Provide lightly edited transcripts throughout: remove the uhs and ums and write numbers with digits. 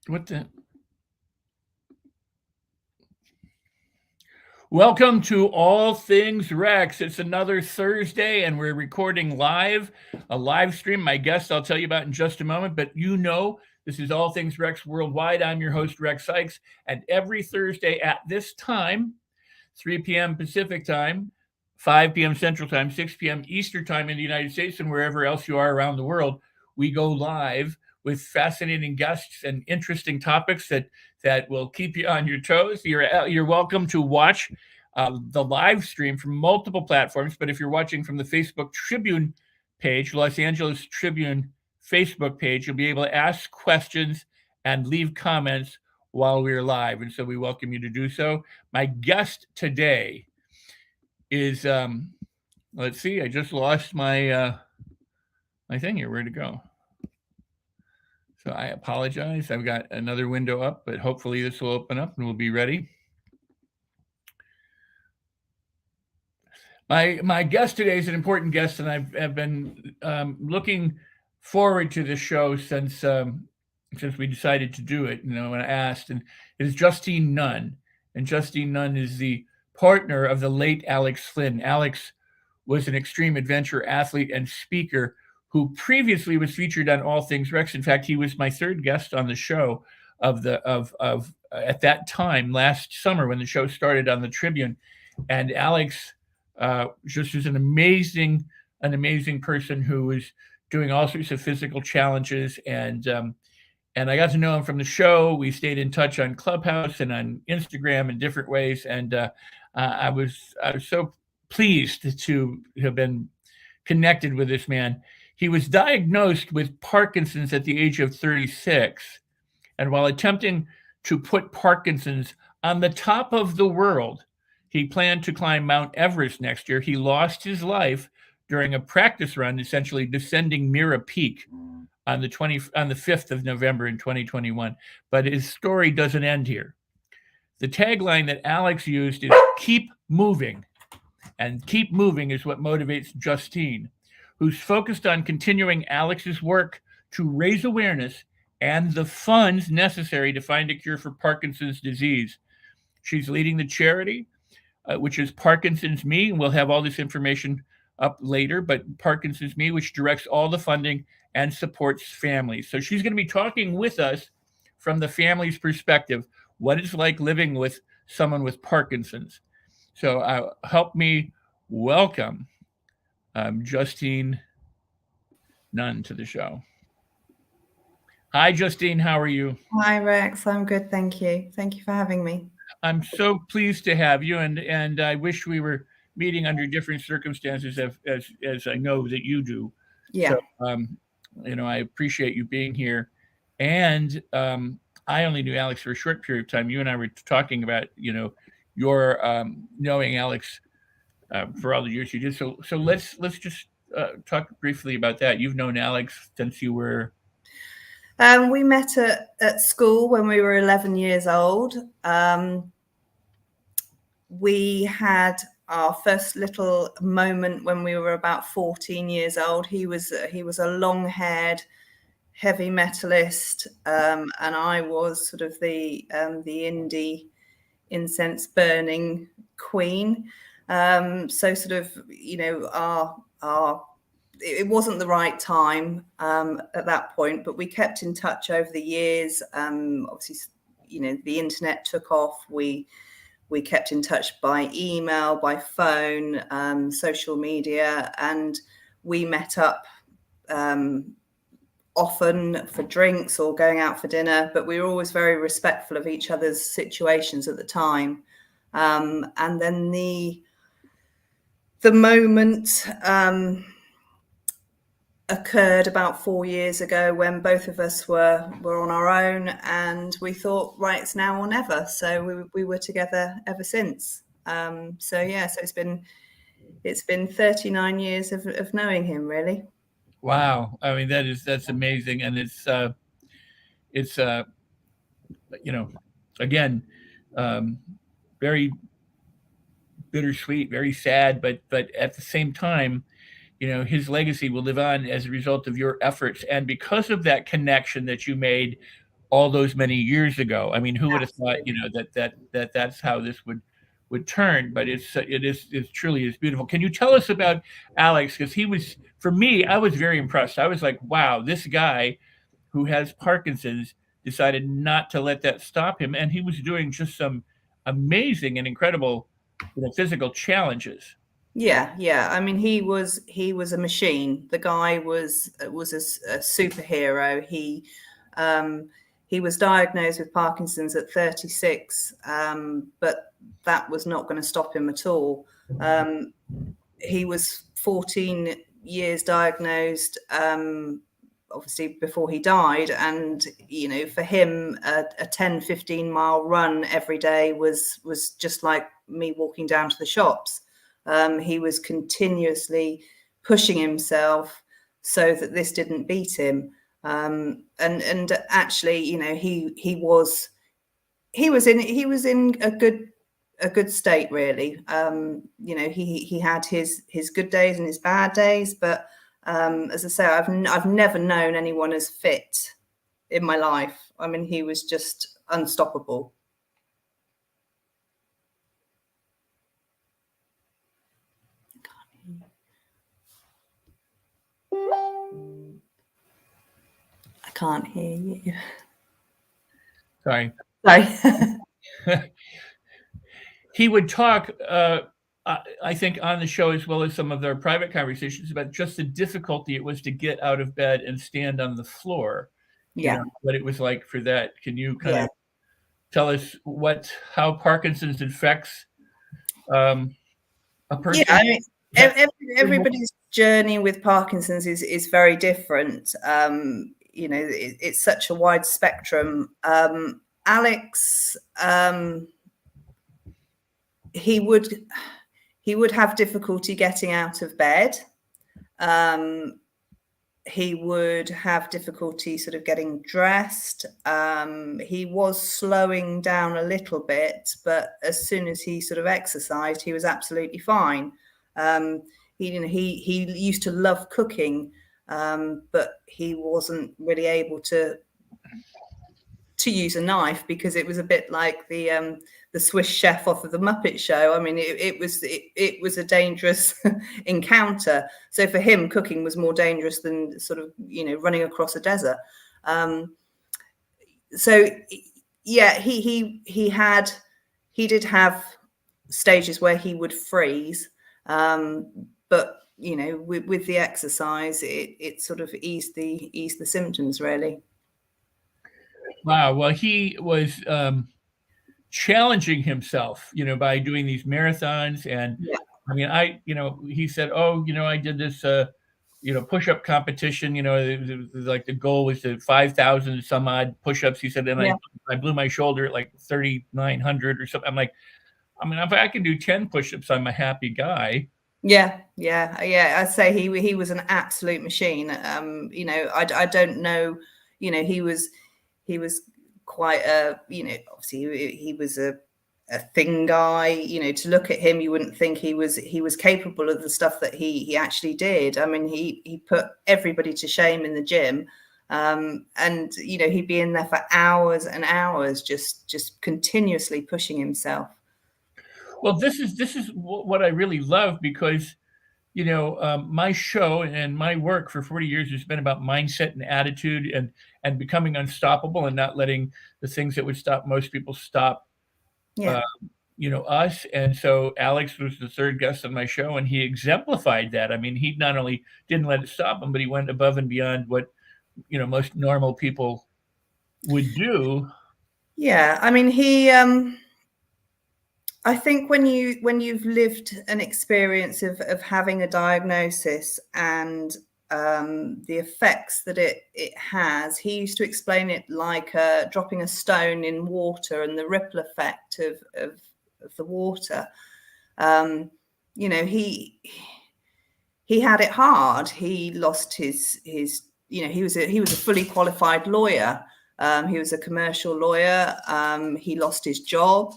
What the? Welcome to All Things Rex. It's another Thursday, and we're recording live, a live stream. My guest I'll tell you about in just a moment, but this is All Things Rex Worldwide. I'm your host, Rex Sikes, and every Thursday at this time, 3 p.m. Pacific Time, 5 p.m. Central Time, 6 p.m. Eastern Time in the United States, and wherever else you are around the world, we go live with fascinating guests and interesting topics that will keep you on your toes. You're welcome to watch the live stream from multiple platforms, but if you're watching from the Facebook Tribune page, Los Angeles Tribune Facebook page, you'll be able to ask questions and leave comments while we're live, and so we welcome you to do so. My guest today is let's see, I just lost my thing here. Where'd it go? So I apologize. I've got another window up, but hopefully this will open up and we'll be ready. My guest today is an important guest, and I've been looking forward to this show since we decided to do it. When I asked, and it is Justine Nunn, and Justine Nunn is the partner of the late Alex Flynn. Alex was an extreme adventure athlete and speaker who previously was featured on All Things Rex. In fact, he was my third guest on the show of at that time last summer when the show started on the Tribune, and Alex just is an amazing person who was doing all sorts of physical challenges, and I got to know him from the show. We stayed in touch on Clubhouse and on Instagram in different ways, and I was so pleased to have been connected with this man. He was diagnosed with Parkinson's at the age of 36, and while attempting to put Parkinson's on the top of the world, he planned to climb Mount Everest next year. He lost his life during a practice run, essentially descending Mira Peak on the 5th of November in 2021. But his story doesn't end here. The tagline that Alex used is "Keep moving," and keep moving is what motivates Justine, who's focused on continuing Alex's work to raise awareness and the funds necessary to find a cure for Parkinson's disease. She's leading the charity, which is Parkinson's Me. And we'll have all this information up later, but Parkinson's Me, which directs all the funding and supports families. So she's going to be talking with us from the family's perspective, what it's like living with someone with Parkinson's. So help me welcome Justine Nunn to the show. Hi, Justine. How are you? Hi, Rex. I'm good. Thank you. Thank you for having me. I'm so pleased to have you, and I wish we were meeting under different circumstances, as I know that you do. Yeah. So, I appreciate you being here, and I only knew Alex for a short period of time. You and I were talking about, your knowing Alex for all the years you did. So let's just talk briefly about that. You've known Alex since you were. We met at school when we were 11 years old. We had our first little moment when we were about 14 years old. He was a long-haired heavy metalist, and I was sort of the indie incense burning queen. So sort of, our it wasn't the right time at that point, but we kept in touch over the years. Obviously, the internet took off. We kept in touch by email, by phone, social media, and we met up often for drinks or going out for dinner, but we were always very respectful of each other's situations at the time. And then the moment occurred about 4 years ago when both of us were on our own, and we thought, right, it's now or never. So we were together ever since. So it's been 39 years of knowing him, really. Wow, I mean that's amazing, and it's again, very bittersweet, very sad, but at the same time, his legacy will live on as a result of your efforts, and because of that connection that you made all those many years ago. I mean, who would have thought, that's how this would turn? But it truly is beautiful. Can you tell us about Alex? Because he was, for me, I was very impressed. I was like, wow, this guy who has Parkinson's decided not to let that stop him, and he was doing just some amazing and incredible, physical challenges. Yeah. I mean, he was a machine. The guy was a superhero. He was diagnosed with Parkinson's at 36, but that was not going to stop him at all. He was 14 years diagnosed, obviously before he died, and for him a 10-15 mile run every day was just like me walking down to the shops. He was continuously pushing himself so that this didn't beat him. And actually, he was in a good state, really. He had his good days and his bad days, but as I say, I've never known anyone as fit in my life. I mean, he was just unstoppable. I can't hear you. Sorry. Sorry. He would talk, I think, on the show, as well as some of their private conversations, about just the difficulty it was to get out of bed and stand on the floor. Yeah. What it was like for that. Can you kind of tell us how Parkinson's affects a person? Yeah, I mean, everybody's journey with Parkinson's is very different. It's such a wide spectrum. Alex, he would have difficulty getting out of bed. He would have difficulty sort of getting dressed. He was slowing down a little bit, but as soon as he sort of exercised, he was absolutely fine. He used to love cooking, but he wasn't really able to use a knife, because it was a bit like the Swiss chef off of the Muppet Show. I mean, it was a dangerous encounter. So for him, cooking was more dangerous than sort of running across a desert. So yeah, he did have stages where he would freeze, but with the exercise, it sort of eased the symptoms, really. Wow. Well, he was challenging himself, by doing these marathons. And I mean, he said, oh, I did this, push-up competition, like the goal was to 5,000 some odd push-ups. He said, and I blew my shoulder at like 3,900 or something. I'm like, I mean, if I can do 10 push-ups, I'm a happy guy. Yeah. I'd say he was an absolute machine. I don't know, he was quite a, obviously he was a thin guy. To look at him, you wouldn't think he was capable of the stuff that he actually did. I mean, he put everybody to shame in the gym, and he'd be in there for hours and hours, just continuously pushing himself. Well, this is what I really love, because my show and my work for 40 years has been about mindset and attitude, and becoming unstoppable, and not letting the things that would stop most people stop us. And so Alex was the third guest on my show, and he exemplified that. I mean, he not only didn't let it stop him, but he went above and beyond what most normal people would do. Yeah, I mean, I think when you've lived an experience of having a diagnosis and the effects that it has, he used to explain it like dropping a stone in water and the ripple effect of the water. He had it hard. He lost his he was a fully qualified lawyer. He was a commercial lawyer. He lost his job.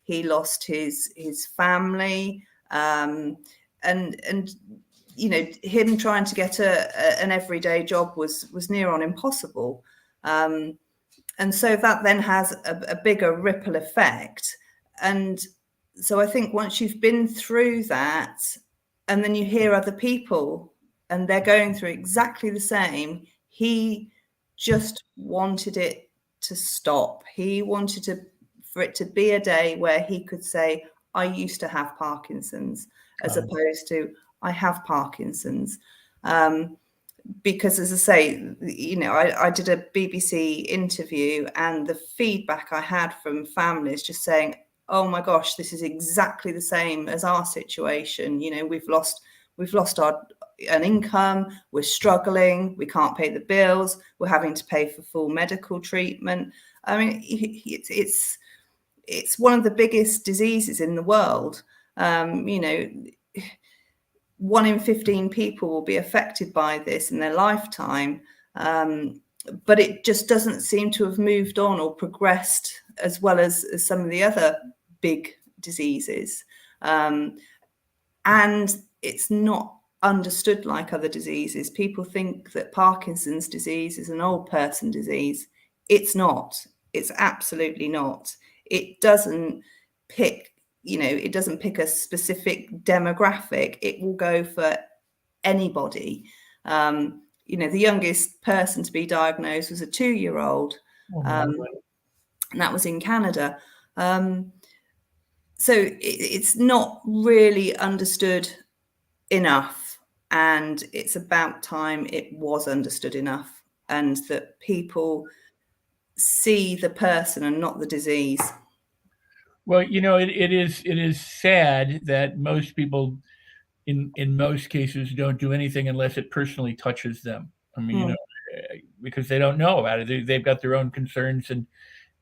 He lost his family, and him trying to get an everyday job was near on impossible. And so that then has a bigger ripple effect. And so I think once you've been through that, and then you hear other people and they're going through exactly the same, he just wanted it to stop. He wanted for it to be a day where he could say, I used to have Parkinson's, as opposed to I have Parkinson's. Because, as I say, you know, I did a BBC interview, and the feedback I had from families just saying, oh my gosh, this is exactly the same as our situation. You know, we've lost an income, we're struggling, we can't pay the bills, we're having to pay for full medical treatment. I mean, it's one of the biggest diseases in the world. You know, 1 in 15 people will be affected by this in their lifetime. But it just doesn't seem to have moved on or progressed as well as some of the other big diseases. And it's not understood like other diseases. People think that Parkinson's disease is an old person disease. It's not. It's absolutely not. It doesn't pick, you know, it doesn't pick a specific demographic. It will go for anybody. You know, the youngest person to be diagnosed was a 2-year-old, and that was in Canada. So it's not really understood enough, and it's about time it was understood enough, and that people see the person and not the disease. Well, you know, it is sad that most people in most cases don't do anything unless it personally touches them. I mean, you know, because they don't know about it. They've got their own concerns and,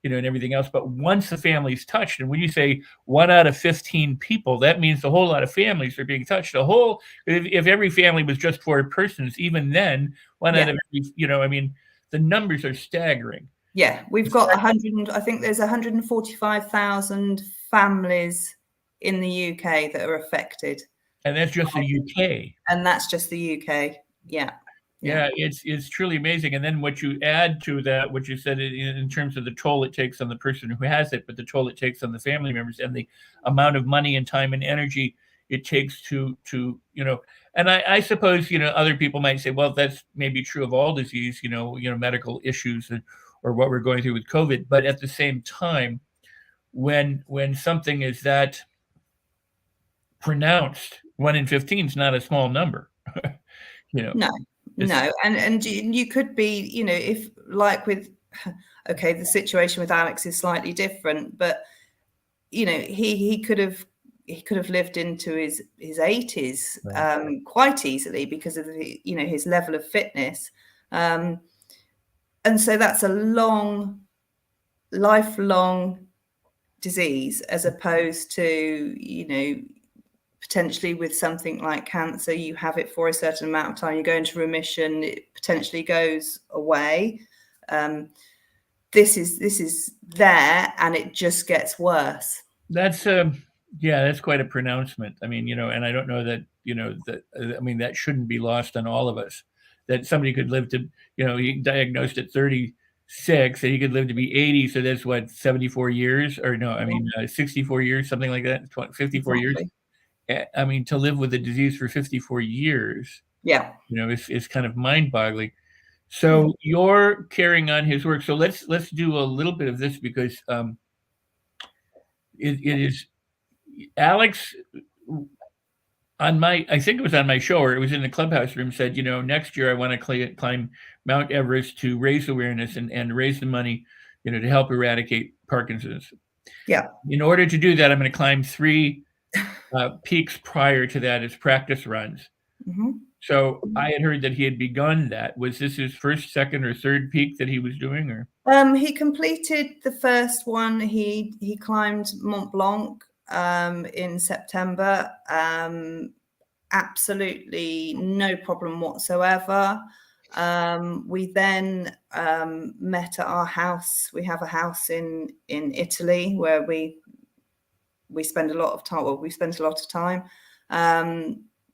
you know, and everything else. But once the family's touched, and when you say 1 out of 15 people, that means a whole lot of families are being touched. If every family was just 4 persons, even then, 1 out of every, you know, I mean, the numbers are staggering. Yeah, we've got 100. I think there's 145,000 families in the UK that are affected, and that's just the UK. And that's just the UK. Yeah. Yeah, it's truly amazing. And then what you add to that, what you said in terms of the toll it takes on the person who has it, but the toll it takes on the family members, and the amount of money and time and energy it takes to you know. And I suppose, you know, other people might say, well, that's maybe true of all disease, you know, medical issues or what we're going through with COVID. But at the same time, when something is that pronounced, 1 in 15 is not a small number. You know. No, and you could be, you know, if like with, okay, the situation with Alex is slightly different, but you know, he could have lived into his 80s quite easily because of the, you know, his level of fitness, and so that's a lifelong disease, as opposed to, you know, potentially with something like cancer, you have it for a certain amount of time, you go into remission, it potentially goes away. This is there, and it just gets worse. That's that's quite a pronouncement. I mean, you know, and I don't know that, you know, that I mean, that shouldn't be lost on all of us. That somebody could live to, you know, he diagnosed at 36 and he could live to be 80. So that's what, 74 years, or no, I mean, 64 years, something like that, 54 years. I mean, to live with the disease for 54 years, you know, is kind of mind-boggling. So you're carrying on his work. So let's do a little bit of this, because it is Alex I think it was on my show, or it was in the clubhouse room, said, you know, next year I want to climb Mount Everest to raise awareness and raise the money, you know, to help eradicate Parkinson's. Yeah. In order to do that, I'm going to climb 3 peaks prior to that as practice runs. So I had heard that he had begun that. Was this his first, second, or third peak that he was doing, or? He completed the first one. He climbed Mont Blanc in September. Absolutely no problem whatsoever. We then met at our house. We have a house in Italy where we spend a lot of time. Well, we spent a lot of time.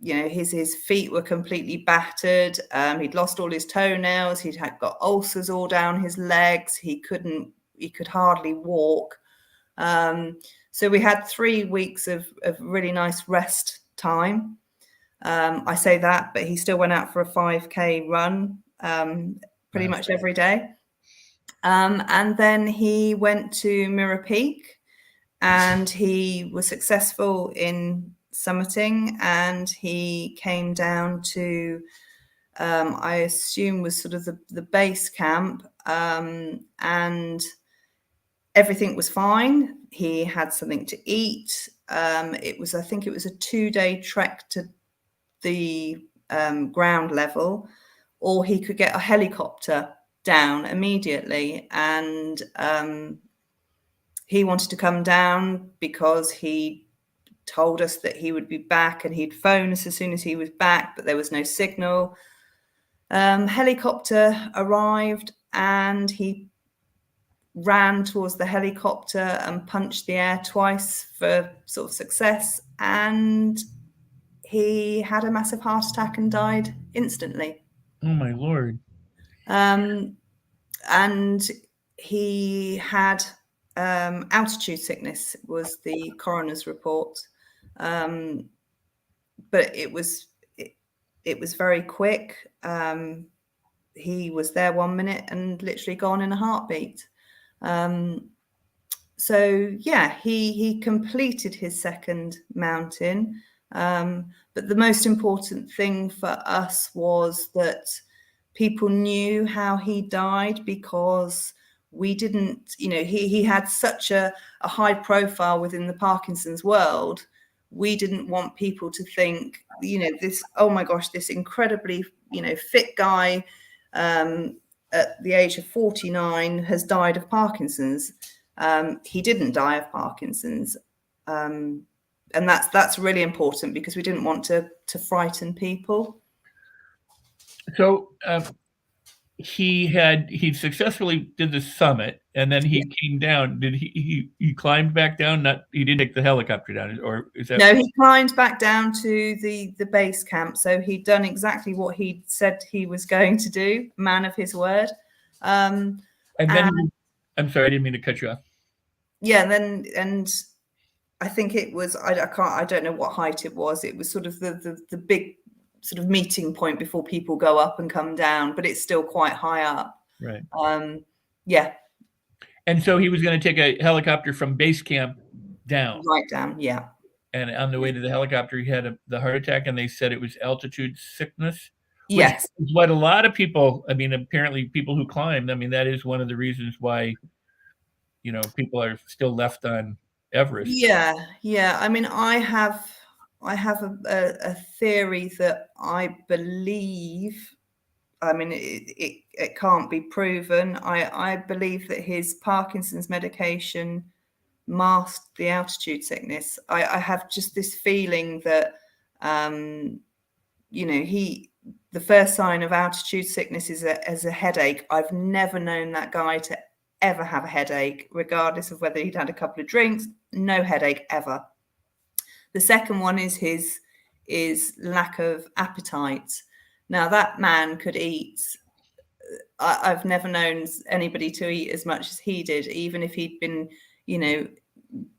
his feet were completely battered. He'd lost all his toenails. He'd got ulcers all down his legs. He could hardly walk. So we had 3 weeks of really nice rest time. I say that, but he still went out for a 5K run pretty much every day. And then he went to Mirror Peak, and he was successful in summiting, and he came down to, I assume was sort of the base camp, and everything was fine. He had something to eat. I think it was a 2-day trek to the ground level, or he could get a helicopter down immediately. And he wanted to come down because he told us that he would be back and he'd phone us as soon as he was back, but there was no signal. Helicopter arrived, and he ran towards the helicopter and punched the air twice for sort of success, and he had a massive heart attack and died instantly. Oh my Lord. And he had altitude sickness, was the coroner's report. But it was very quick. He was there 1 minute and literally gone in a heartbeat. So yeah, he completed his second mountain. But the most important thing for us was that people knew how he died, because we didn't, he had such a high profile within the Parkinson's world. We didn't want people to think, this, oh my gosh, this incredibly, fit guy at the age of 49 has died of Parkinson's. He didn't die of Parkinson's. And that's really important, because we didn't want to frighten people. So he successfully did the summit, and then he came down. Did he climbed back down? He didn't take the helicopter down, or is that? No, he climbed back down to the base camp. So he'd done exactly what he said he was going to do, man of his word. And then I'm sorry, I didn't mean to cut you off. Yeah, and I think it was, I don't know what height it was. It was sort of the big sort of meeting point before people go up and come down, but it's still quite high up. Right. Yeah. And so he was going to take a helicopter from base camp down. Right down, yeah. And on the way to the helicopter, he had the heart attack, and they said it was altitude sickness. Yes. Which is what a lot of people, apparently people who climbed, that is one of the reasons why, people are still left on Everest. Yeah. I have a theory that I believe, it can't be proven. I believe that his Parkinson's medication masked the altitude sickness. I have just this feeling that, the first sign of altitude sickness is a headache. I've never known that guy to ever have a headache, regardless of whether he'd had a couple of drinks. No headache ever. The second one is his lack of appetite. Now, that man could eat. I've never known anybody to eat as much as he did. Even if he'd been,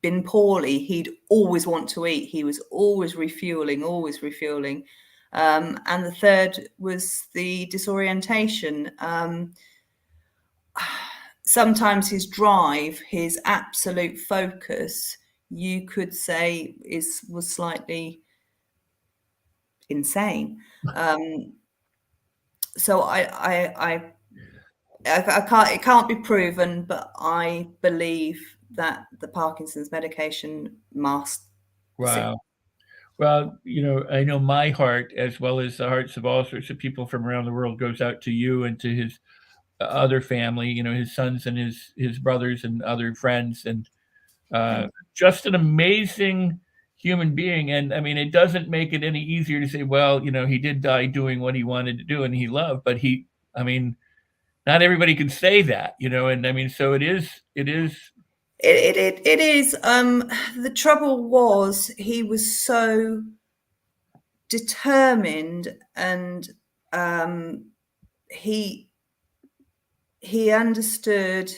been poorly, he'd always want to eat. He was always refueling. And the third was the disorientation. Sometimes his drive, his absolute focus, you could say was slightly insane. So I can't, it can't be proven, but I believe that the Parkinson's medication masked. Wow. Well, I know my heart, as well as the hearts of all sorts of people from around the world, goes out to you and to his other family, his sons and his brothers and other friends, and just an amazing human being. And it doesn't make it any easier to say, well, he did die doing what he wanted to do and he loved, but not everybody can say that, and so it is. It is. The trouble was, he was so determined, and he understood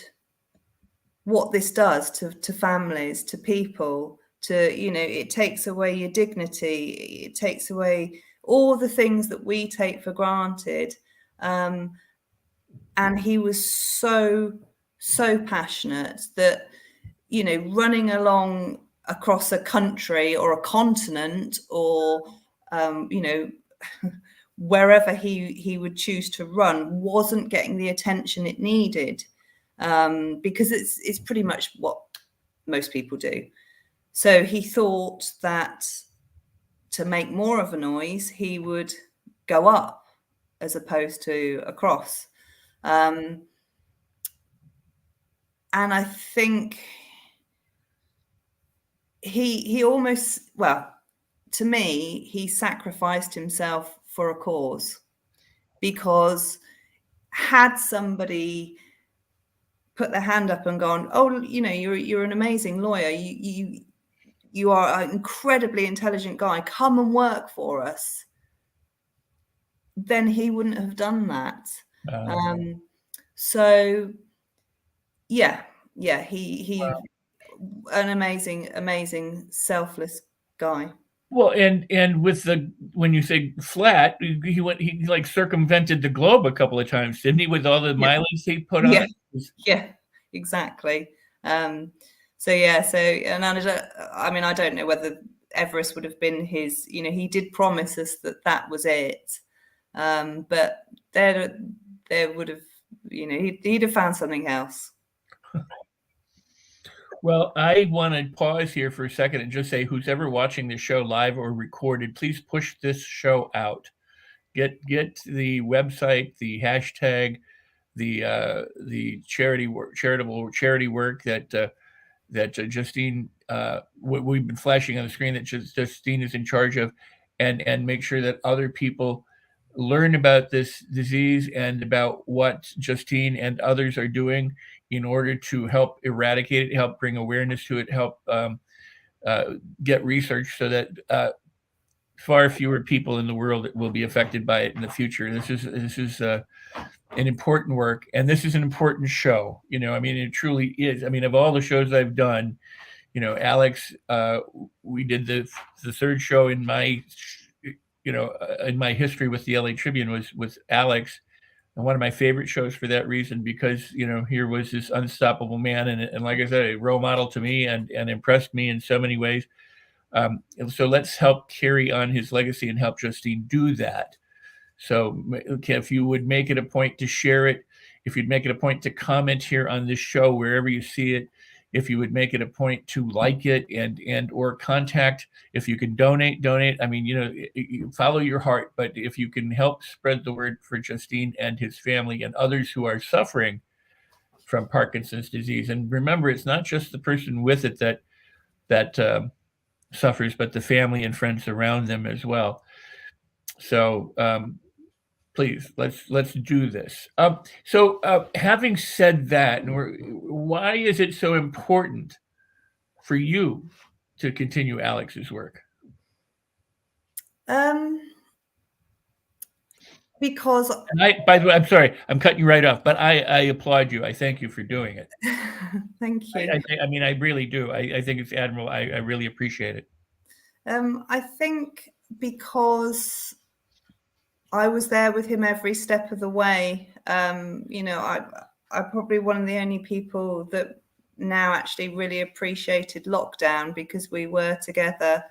what this does to families, to people, to, you know, it takes away your dignity, it takes away all the things that we take for granted. And he was so passionate that, you know, running along across a country or a continent, or you know, wherever he would choose to run, wasn't getting the attention it needed, because it's pretty much what most people do. So he thought that to make more of a noise, he would go up as opposed to across. And I think he almost, well, to me, he sacrificed himself for a cause, because had somebody put their hand up and gone, oh, you know, you're an amazing lawyer, you are an incredibly intelligent guy, come and work for us, then he wouldn't have done that. So yeah, he Wow. an amazing selfless guy. Well, and with the, when you say flat, he like circumvented the globe a couple of times, didn't he, with all the mileage he put on? Yeah, exactly. So yeah, so, and I mean, I don't know whether Everest would have been his, you know, he did promise us that was it. But there would have, you know, he'd have found something else. Well, I want to pause here for a second and just say, who's ever watching this show live or recorded, please push this show out. Get the website, the hashtag, the charitable charity work that Justine, we've been flashing on the screen, that Justine is in charge of, and make sure that other people learn about this disease and about what Justine and others are doing in order to help eradicate it, help bring awareness to it, help get research so that far fewer people in the world will be affected by it in the future. This is an important work, and this is an important show. You know, I mean, it truly is. I mean, of all the shows I've done, you know, Alex, we did the third show in my, you know, in my history with the LA Tribune was with Alex, and one of my favorite shows for that reason, because, you know, here was this unstoppable man, and like I said, a role model to me, and impressed me in so many ways. So let's help carry on his legacy and help Justine do that. So if you would make it a point to share it, if you'd make it a point to comment here on this show wherever you see it, if you would make it a point to like it, and or contact, if you can donate. I mean, you know, you follow your heart, but if you can help spread the word for Justine and his family and others who are suffering from Parkinson's disease. And remember, it's not just the person with it that suffers, but the family and friends around them as well. So please, let's do this. So having said that, why is it so important for you to continue Alex's work? Because, and by the way, I'm sorry, I'm cutting you right off, but I applaud you. I thank you for doing it. Thank you. I mean, I really do. I think it's admirable. I really appreciate it. I think because I was there with him every step of the way. You know, I'm probably one of the only people that now actually really appreciated lockdown, because we were together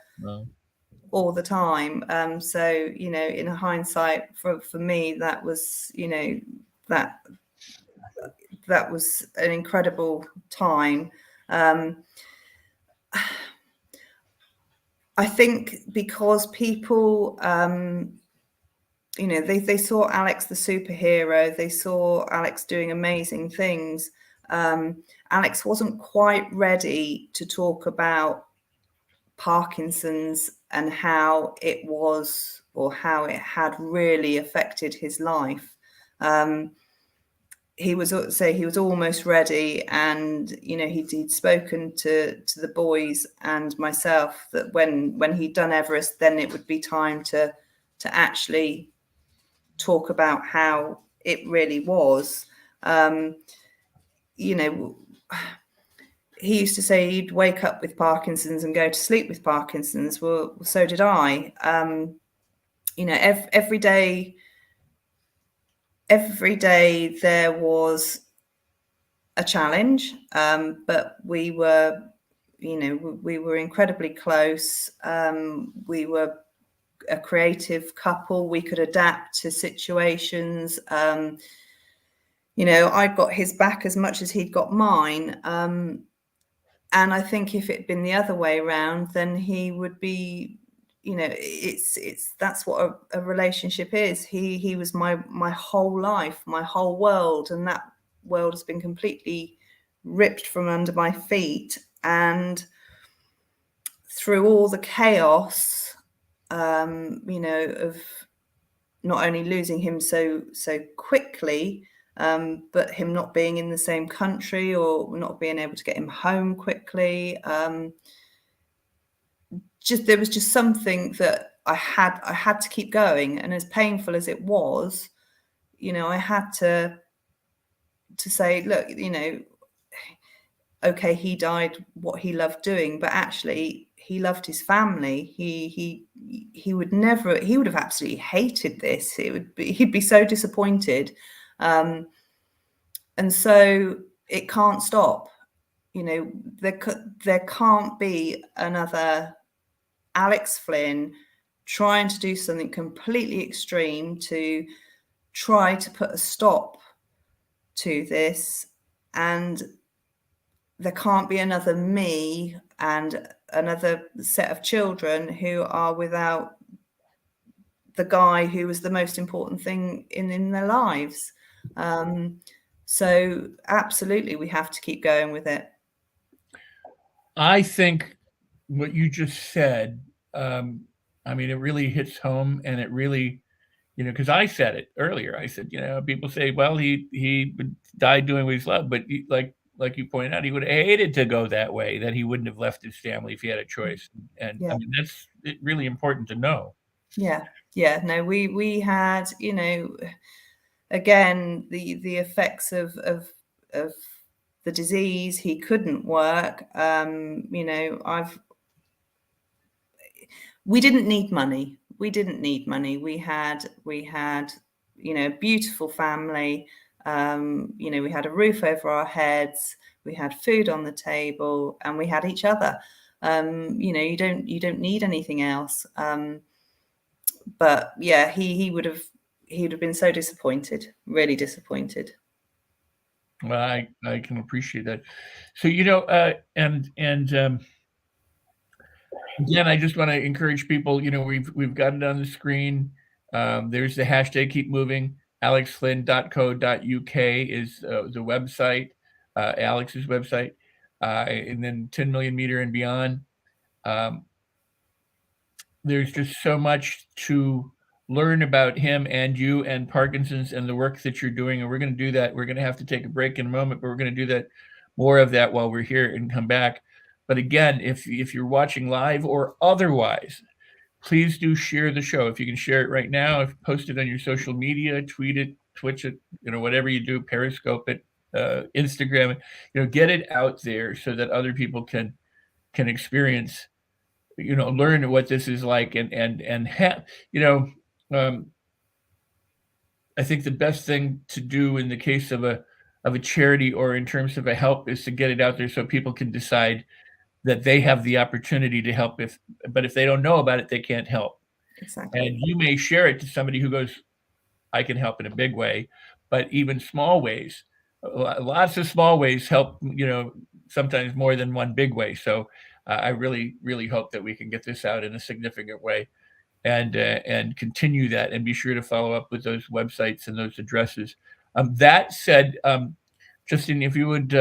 all the time. So, you know, in hindsight, for me, that was, you know, that was an incredible time. I think because people, you know, they saw Alex the superhero, they saw Alex doing amazing things. Alex wasn't quite ready to talk about Parkinson's and how it was, or how it had really affected his life. he was almost ready, and he'd spoken to the boys and myself that when he'd done Everest, then it would be time to actually talk about how it really was. He used to say he'd wake up with Parkinson's and go to sleep with Parkinson's. Well, so did I. Every day there was a challenge, but we were incredibly close. We were a creative couple. We could adapt to situations. I got his back as much as he'd got mine. And I think if it'd been the other way around, then he would be, that's what a relationship is. He was my whole life, my whole world, and that world has been completely ripped from under my feet. And through all the chaos, of not only losing him so quickly, but him not being in the same country or not being able to get him home quickly. There was just something that I had to keep going, and as painful as it was, I had to say, look, okay, he died what he loved doing, but actually he loved his family. He would have absolutely hated this. He'd be so disappointed. And so it can't stop. There can't be another Alex Flynn trying to do something completely extreme to try to put a stop to this. And there can't be another me and another set of children who are without the guy who was the most important thing in their lives. So absolutely, we have to keep going with it. I think what you just said, it really hits home, and it really, because I said it earlier. I said, people say, well, he died doing what he's loved, but like you pointed out, he would have hated to go that way, that he wouldn't have left his family if he had a choice. And Yeah. that's really important to know. Yeah. No, we had, again, the effects of the disease. He couldn't work. We didn't need money. We had a beautiful family. We had a roof over our heads. We had food on the table, and we had each other. You don't need anything else. But yeah, he'd have been so disappointed, really disappointed. Well, I can appreciate that. So, again, I just want to encourage people. We've got it on the screen. There's the hashtag Keep Moving. AlexFlynn.co.uk is the website, Alex's website, and then 10 Million Meter and Beyond. There's just so much to learn about him and you and Parkinson's and the work that you're doing, and we're going to do that. We're going to have to take a break in a moment, but we're going to do that, more of that, while we're here and come back. But again, if you're watching live or otherwise, please do share the show. If you can share it right now, if post it on your social media, tweet it, Twitch it, whatever you do, Periscope it, Instagram it, get it out there so that other people can experience, learn what this is like, and have, I think the best thing to do in the case of a charity or in terms of a help is to get it out there so people can decide that they have the opportunity to help. But if they don't know about it, they can't help. Exactly. And you may share it to somebody who goes, I can help in a big way, but even small ways, lots of small ways help, sometimes more than one big way. So I really, really hope that we can get this out in a significant way, and continue that, and be sure to follow up with those websites and those addresses. That said, Justine, if you would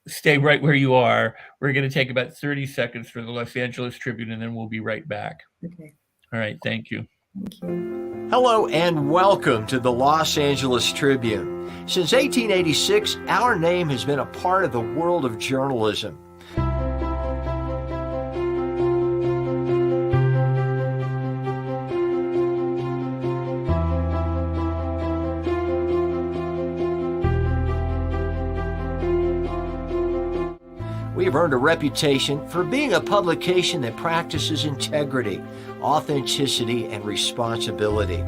stay right where you are, we're going to take about 30 seconds for the Los Angeles Tribune, and then we'll be right back. Okay. All right. Thank you. Thank you. Hello and welcome to the Los Angeles Tribune. Since 1886, our name has been a part of the world of journalism. We have earned a reputation for being a publication that practices integrity, authenticity, and responsibility.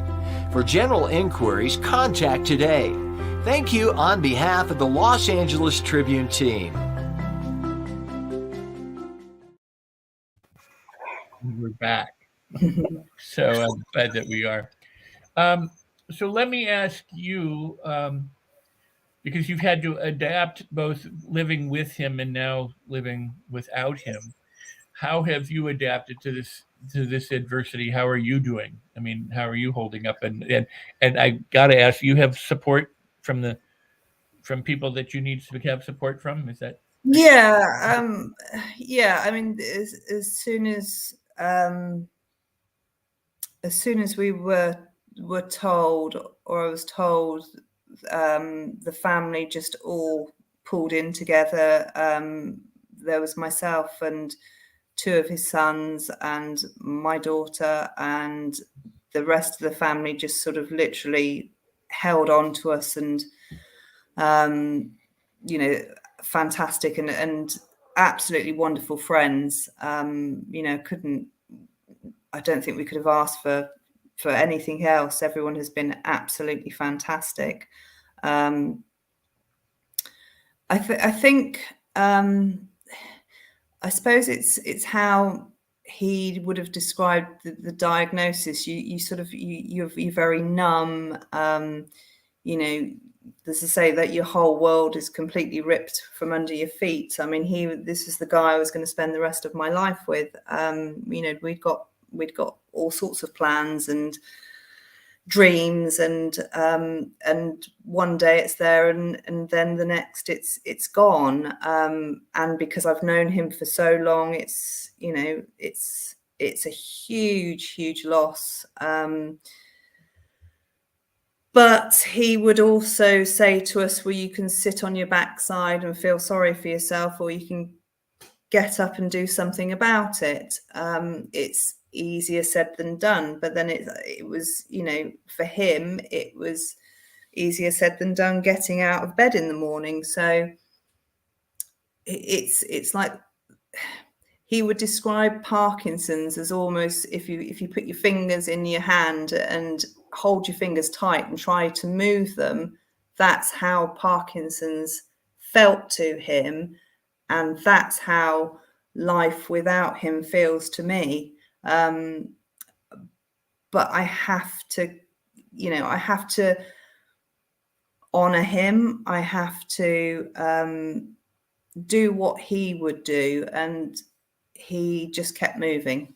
For general inquiries, contact today. Thank you on behalf of the Los Angeles Tribune team. We're back. So I'm glad that we are. So let me ask you, because you've had to adapt both living with him and now living without him. How have you adapted to this adversity? How are you doing? I mean, how are you holding up? And I got to ask, you have support from people that you need to have support from? Is that? Yeah. Yeah. I mean, as soon as we were told, or I was told, the family just all pulled in together. There was myself and two of his sons and my daughter, and the rest of the family just sort of literally held on to us, and fantastic and absolutely wonderful friends. I don't think we could have asked for anything else. Everyone has been absolutely fantastic. I think I suppose it's how he would have described the diagnosis. You're very numb. There's to say that your whole world is completely ripped from under your feet. I mean, this is the guy I was going to spend the rest of my life with. We'd got all sorts of plans and dreams, and one day it's there, and then the next it's gone. And because I've known him for so long, it's a huge loss. But he would also say to us, well, you can sit on your backside and feel sorry for yourself, or you can get up and do something about it. It's easier said than done, but then it was, for him, it was easier said than done getting out of bed in the morning. So it's like, he would describe Parkinson's as almost if you put your fingers in your hand and hold your fingers tight and try to move them, that's how Parkinson's felt to him, and that's how life without him feels to me. But I have to honor him. I have to do what he would do, and he just kept moving.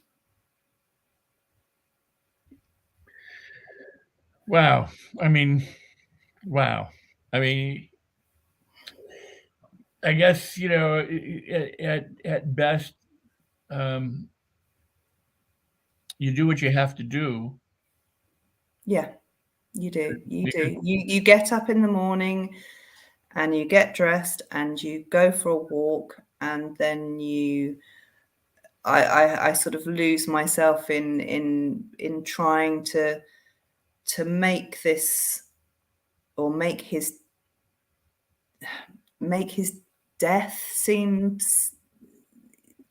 Wow. I mean, wow. I mean, I guess, at best, you do what you have to do. Yeah, you do. You get up in the morning and you get dressed and you go for a walk, and then I sort of lose myself in trying to make this, or make his death seems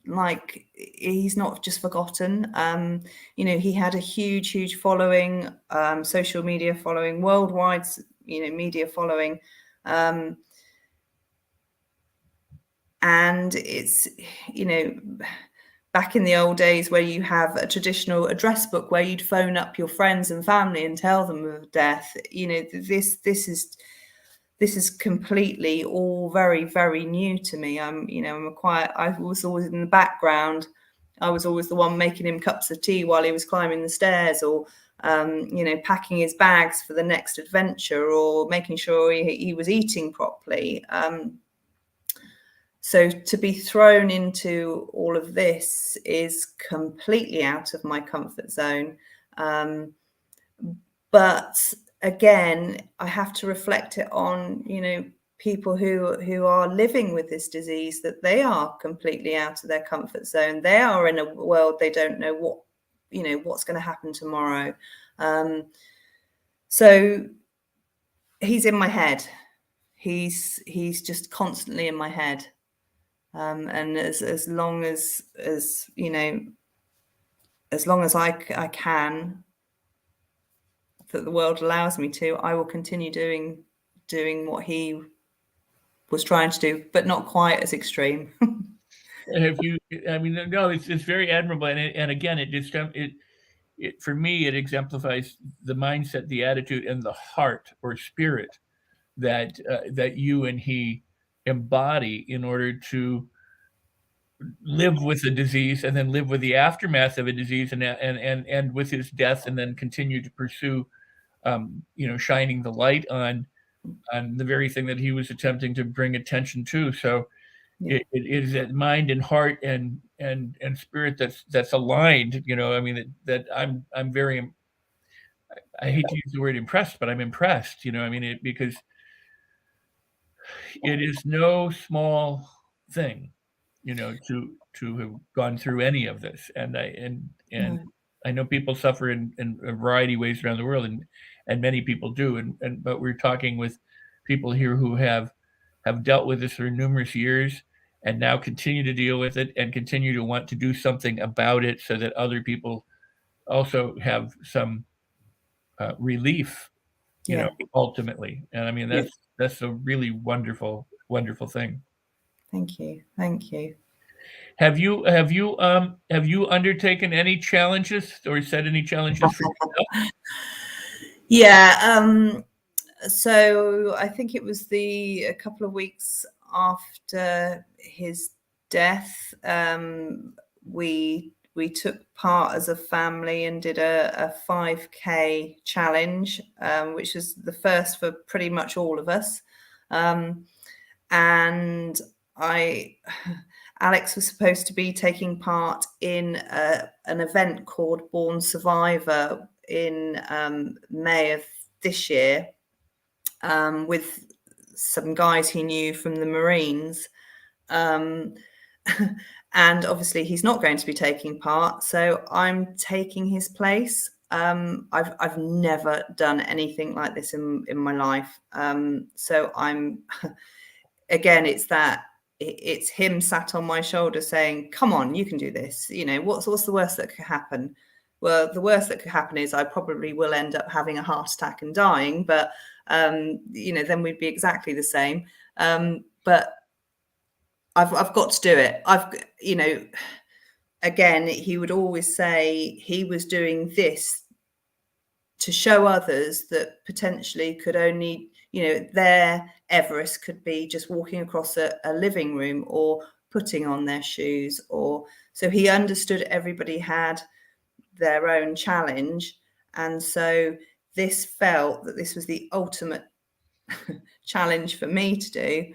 like he's not just forgotten. He had a huge following, social media following, worldwide, media following. And it's, back in the old days where you have a traditional address book where you'd phone up your friends and family and tell them of death, this is completely all very, very new to me. I was always in the background. I was always the one making him cups of tea while he was climbing the stairs, or packing his bags for the next adventure, or making sure he was eating properly. So to be thrown into all of this is completely out of my comfort zone. And But again, I have to reflect it on, people who are living with this disease, that they are completely out of their comfort zone. They are in a world they don't know what's going to happen tomorrow. So he's in my head. He's just constantly in my head. And as long as as long as I can, that the world allows me to, I will continue doing what he was trying to do, but not quite as extreme. No, it's very admirable, and again, it for me, it exemplifies the mindset, the attitude, and the heart or spirit that that you and he embody in order to live with the disease, and then live with the aftermath of a disease, and with his death, and then continue to pursue, shining the light on the very thing that he was attempting to bring attention to. So Yeah. it is that mind and heart and spirit that's aligned. That I'm very. I hate to use the word impressed, but I'm impressed. Because it is no small thing, to have gone through any of this. And No. I know people suffer in a variety of ways around the world, and many people do. But we're talking with people here who have dealt with this for numerous years, and now continue to deal with it, and continue to want to do something about it, so that other people also have some relief, Yeah. ultimately. And Yeah. that's a really wonderful thing. Thank you. Have you undertaken any challenges or set any challenges for yourself? Yeah. So I think it was a couple of weeks after his death, we took part as a family and did a 5K challenge, which was the first for pretty much all of us. And Alex was supposed to be taking part in an event called Born Survivor in May of this year, with some guys he knew from the Marines. And obviously he's not going to be taking part, so I'm taking his place. I've never done anything like this in my life. So I'm again, it's him sat on my shoulder saying, "Come on, you can do this. What's the worst that could happen?" Well, the worst that could happen is I probably will end up having a heart attack and dying, but then we'd be exactly the same. But I've got to do it. Again, he would always say he was doing this to show others that potentially could only, their Everest could be just walking across a living room or putting on their shoes. So he understood everybody had their own challenge. And so this felt that this was the ultimate challenge for me to do.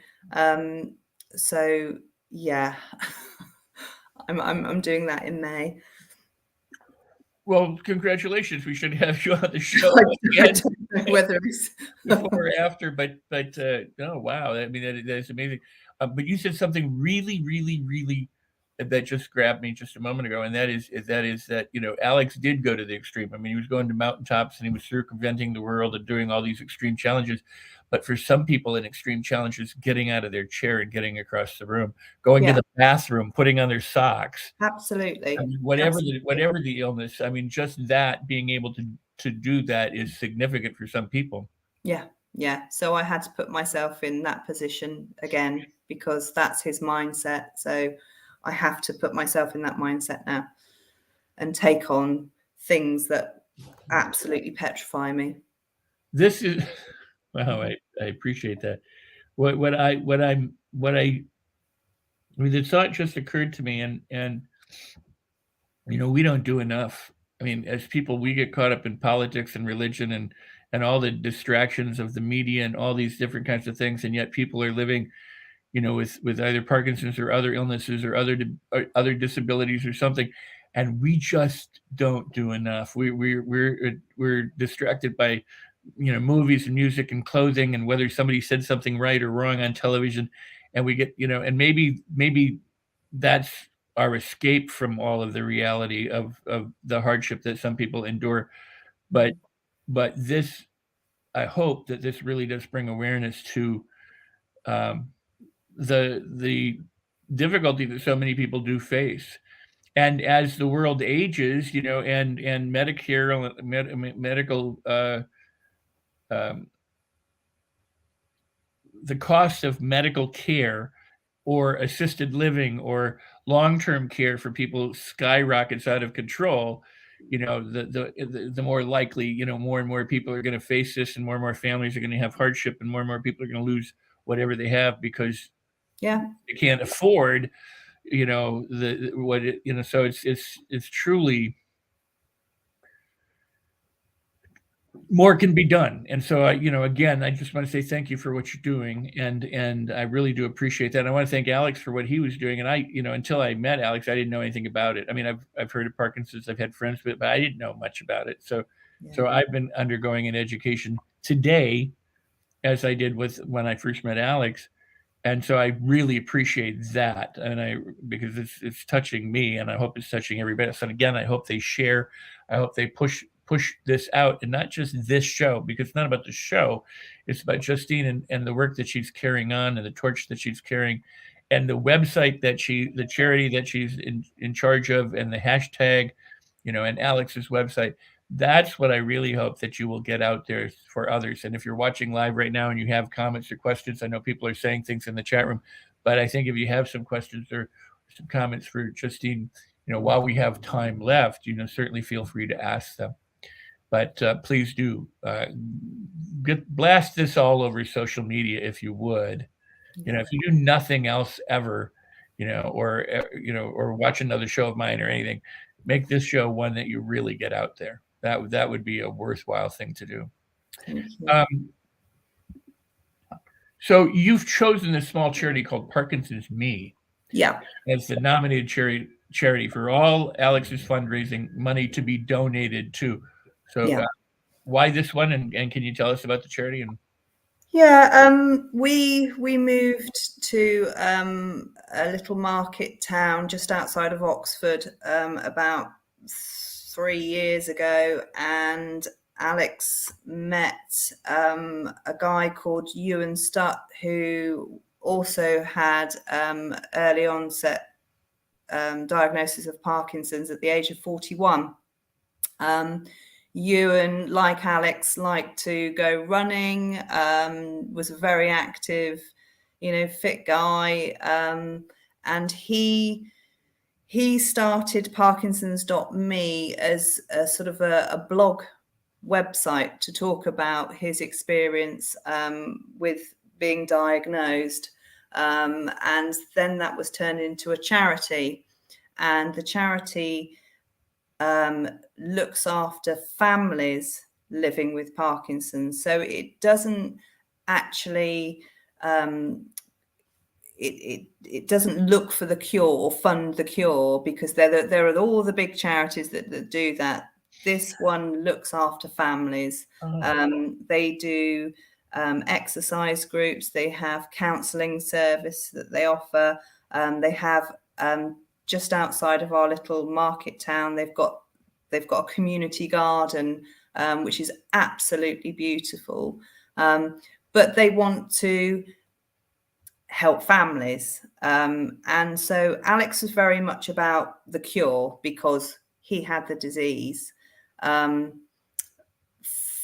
So yeah, I'm doing that in May. Well, congratulations. We should have you on the show I don't know whether it's before or after, but oh wow, that's amazing. But you said something really, really, really that just grabbed me just a moment ago, and that is that Alex did go to the extreme. He was going to mountaintops, and he was circumventing the world and doing all these extreme challenges. But for some people, in extreme challenges, getting out of their chair and getting across the room, going to the bathroom, putting on their socks, absolutely, whatever the illness. Just that, being able to do that is significant for some people. Yeah. So I had to put myself in that position again, because that's his mindset. So I have to put myself in that mindset now and take on things that absolutely petrify me. This is wow. I appreciate that. The thought just occurred to me, and we don't do enough. As people, we get caught up in politics and religion and all the distractions of the media and all these different kinds of things, and yet people are living, with either Parkinson's or other illnesses or other disabilities or something, and we just don't do enough. We're distracted by, movies and music and clothing and whether somebody said something right or wrong on television, and we get, and maybe that's our escape from all of the reality of the hardship that some people endure. But this, I hope that this really does bring awareness to the difficulty that so many people do face. And as the world ages, and Medicare, medical, the cost of medical care or assisted living or long-term care for people skyrockets out of control, the more likely, more and more people are going to face this, and more families are going to have hardship, and more people are going to lose whatever they have because they can't afford, so it's truly, more can be done. And so again, I just want to say thank you for what you're doing, and I really do appreciate that. And I want to thank Alex for what he was doing. And I, until I met Alex, I didn't know anything about it. I mean, I've heard of Parkinson's, I've had friends with it, but I didn't know much about it. So I've been undergoing an education today, as I did when I first met Alex. And so I really appreciate that, because it's touching me, and I hope it's touching everybody else. And again, I hope they share. I hope they push this out, and not just this show, because it's not about the show. It's about Justine and the work that she's carrying on, and the torch that she's carrying, and the website the charity that she's in charge of, and the hashtag, and Alex's website. That's what I really hope that you will get out there for others. And if you're watching live right now and you have comments or questions, I know people are saying things in the chat room, but I think if you have some questions or some comments for Justine, while we have time left, certainly feel free to ask them. But please do blast this all over social media if you would. If you do nothing else ever, or watch another show of mine or anything, make this show one that you really get out there. That would be a worthwhile thing to do. So you've chosen this small charity called Parkinson's Me. Yeah. As the nominated charity for all Alex's fundraising money to be donated to. So why this one? And can you tell us about the charity? We moved to a little market town just outside of Oxford about 3 years ago, and Alex met a guy called Ewan Stutt, who also had early onset diagnosis of Parkinson's at the age of 41. Ewan, like Alex, liked to go running, was a very active, fit guy, and he started Parkinsons.me as a sort of a blog website to talk about his experience with being diagnosed. And then that was turned into a charity. And the charity looks after families living with Parkinson's. So it doesn't actually... It doesn't look for the cure or fund the cure, because there are all the big charities that do that. This one looks after families. They do exercise groups. They have counselling service that they offer. They have just outside of our little market town, they've got a community garden, which is absolutely beautiful. But they want to help families. And so Alex was very much about the cure because he had the disease.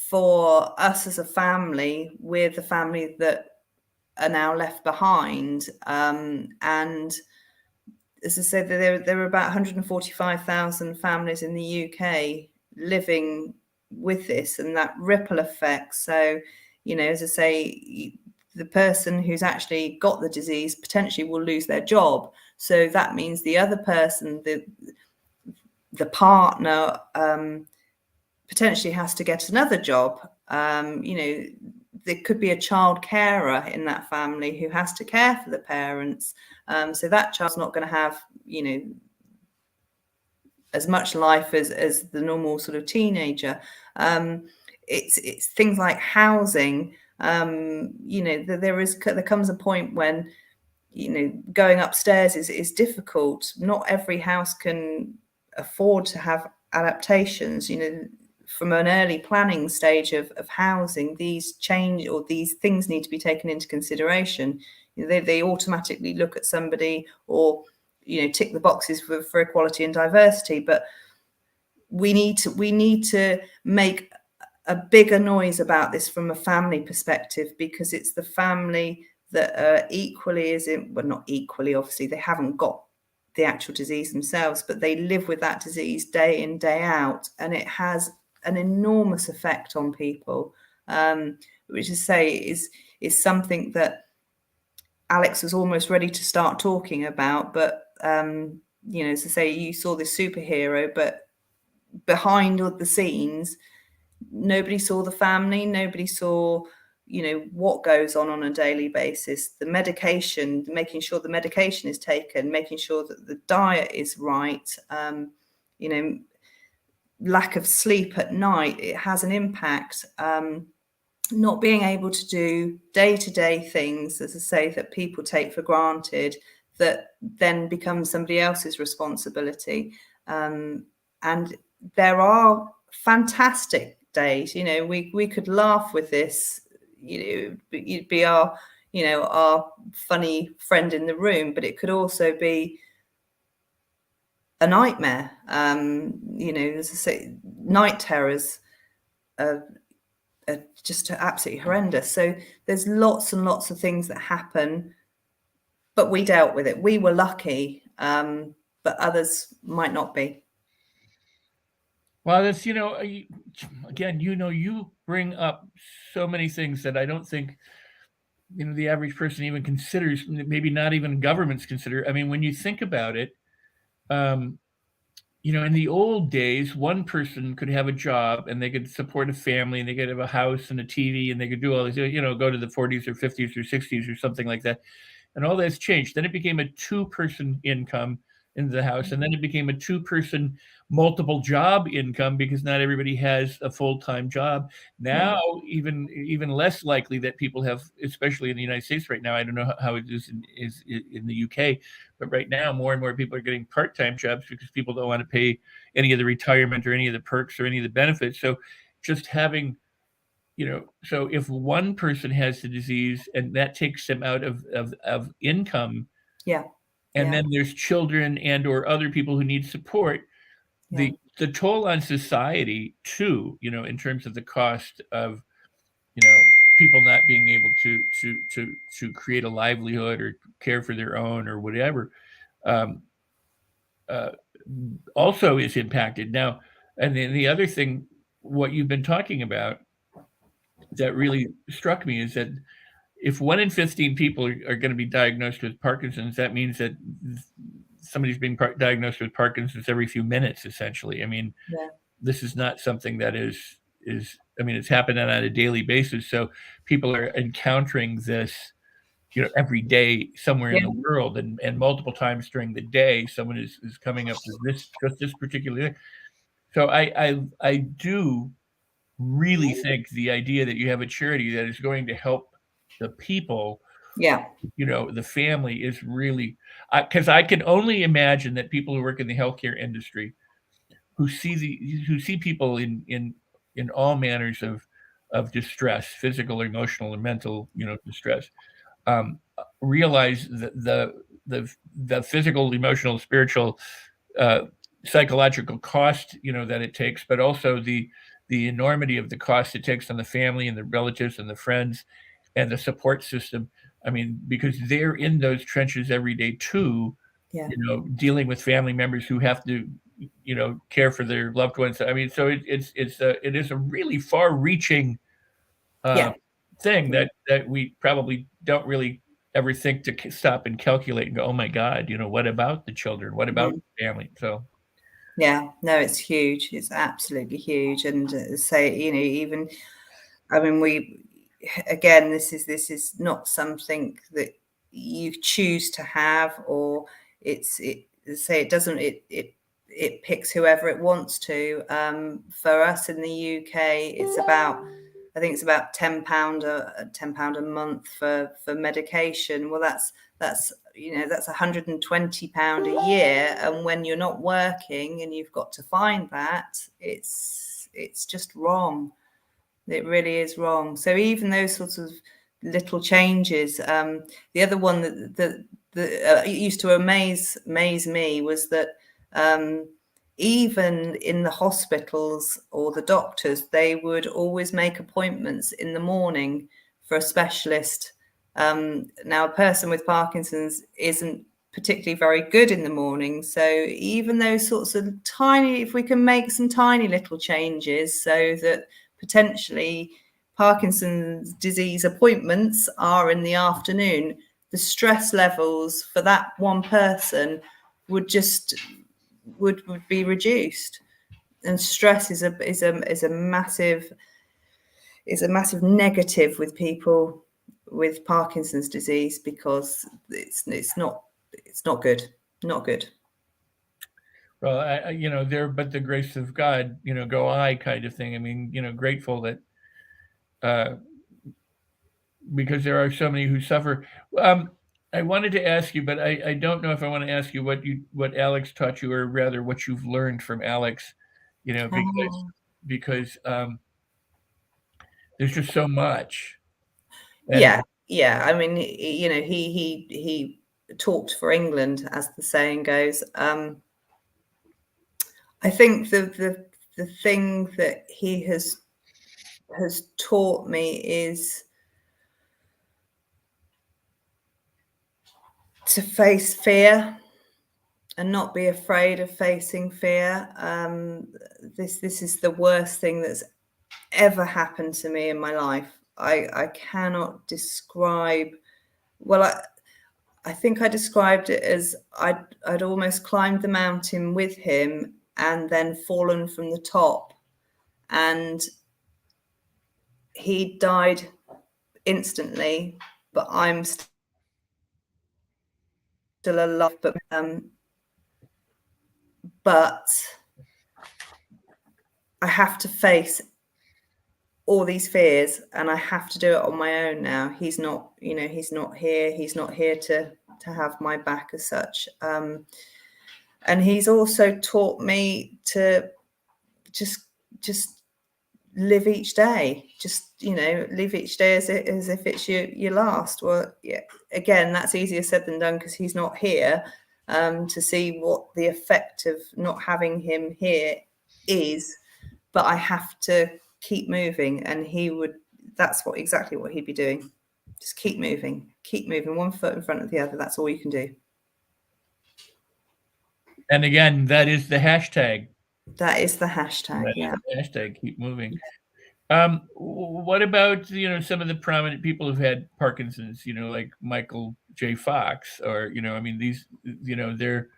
For us as a family, we're the family that are now left behind. And as I said, there are about 145,000 families in the UK living with this, and that ripple effect. So, as I say, the person who's actually got the disease potentially will lose their job. So that means the other person, the partner, potentially has to get another job. There could be a child carer in that family who has to care for the parents. So that child's not going to have, as much life as the normal sort of teenager. It's things like housing. There comes a point when, going upstairs is difficult. Not every house can afford to have adaptations. From an early planning stage of housing, these things need to be taken into consideration. They automatically look at somebody, or tick the boxes for equality and diversity, but we need to make a bigger noise about this from a family perspective, because it's the family that are equally not equally, obviously they haven't got the actual disease themselves, but they live with that disease day in, day out, and it has an enormous effect on people, which is something that Alex was almost ready to start talking about. But as I say, you saw this superhero, but behind the scenes, nobody saw the family, nobody saw what goes on a daily basis. The medication, making sure the medication is taken, making sure that the diet is right, lack of sleep at night, it has an impact. Not being able to do day-to-day things, as I say, that people take for granted, that then becomes somebody else's responsibility. And there are fantastic days. We could laugh with this. You'd be our funny friend in the room, but it could also be a nightmare. As I say, night terrors are just absolutely horrendous. So there's lots and lots of things that happen, but we dealt with it. We were lucky, but others might not be. Well, that's, again, you bring up so many things that I don't think, the average person even considers, maybe not even governments consider. I mean, when you think about it, in the old days, one person could have a job and they could support a family, and they could have a house and a TV, and they could do all this, go to the 40s or 50s or 60s or something like that. And all that's changed. Then it became a two-person income in the house, and then it became a two-person multiple job income, because not everybody has a full-time job. Now, even less likely that people have, especially in the United States right now. I don't know how it is in the UK, but right now more and more people are getting part-time jobs because people don't want to pay any of the retirement or any of the perks or any of the benefits. So just having, so if one person has the disease and that takes them out of income, and then there's children and or other people who need support, the toll on society too, in terms of the cost of, people not being able to create a livelihood or care for their own or whatever, also is impacted now. And then the other thing, what you've been talking about, that really struck me, is that if 1 in 15 people are going to be diagnosed with Parkinson's, that means that somebody's being diagnosed with Parkinson's every few minutes, essentially. I mean, this is not something that is, it's happening on a daily basis. So people are encountering this, every day somewhere in the world, and multiple times during the day, someone is coming up with this particular thing. So I do really think the idea that you have a charity that is going to help the people, the family, is really, because I can only imagine that people who work in the healthcare industry, who see people in all manners of distress, physical, emotional, and mental, distress, realize that the physical, emotional, spiritual, psychological cost, that it takes, but also the enormity of the cost it takes on the family and the relatives and the friends and the support system. I mean, because they're in those trenches every day too, dealing with family members who have to, care for their loved ones. I mean, so it is a really far-reaching thing that we probably don't really ever think to stop and calculate and go, oh my God, what about the children? What about the family? So. Yeah, no, it's huge. It's absolutely huge. And even, I mean, this is not something that you choose to have, or it it picks whoever it wants to. For us in the UK, it's about, I think it's about £10 a month for medication. Well, that's £120 a year, and when you're not working and you've got to find that, it's just wrong. It really is wrong. So even those sorts of little changes. The other one that used to amaze me was that even in the hospitals or the doctors, they would always make appointments in the morning for a specialist. Now, a person with Parkinson's isn't particularly very good in the morning. So even those sorts of tiny, if we can make some tiny little changes so that potentially Parkinson's disease appointments are in the afternoon, the stress levels for that one person would be reduced. And stress is a massive negative with people with Parkinson's disease, because it's not good. Well, there, but the grace of God, go I kind of thing. I mean, grateful that, because there are so many who suffer. I wanted to ask you, but I don't know if I want to ask you what Alex taught you, or rather what you've learned from Alex, because there's just so much. And yeah. I mean, he talked for England, as the saying goes. I think the thing that he has taught me is to face fear and not be afraid of facing fear. This is the worst thing that's ever happened to me in my life. I cannot describe. Well, I think I described it as I'd almost climbed the mountain with him and then fallen from the top, and he died instantly, but I'm still alive. But I have to face all these fears, and I have to do it on my own now. He's not here. He's not here to have my back as such. And he's also taught me to just live each day. Live each day as if it's your last. Well, yeah, again, that's easier said than done, because he's not here to see what the effect of not having him here is. But I have to keep moving, and that's exactly what he'd be doing. Just keep moving, one foot in front of the other. That's all you can do. And again, that is the hashtag. That is the hashtag. Yeah. The hashtag, keep moving. What about, some of the prominent people who've had Parkinson's, like Michael J. Fox, or, I mean, these, they're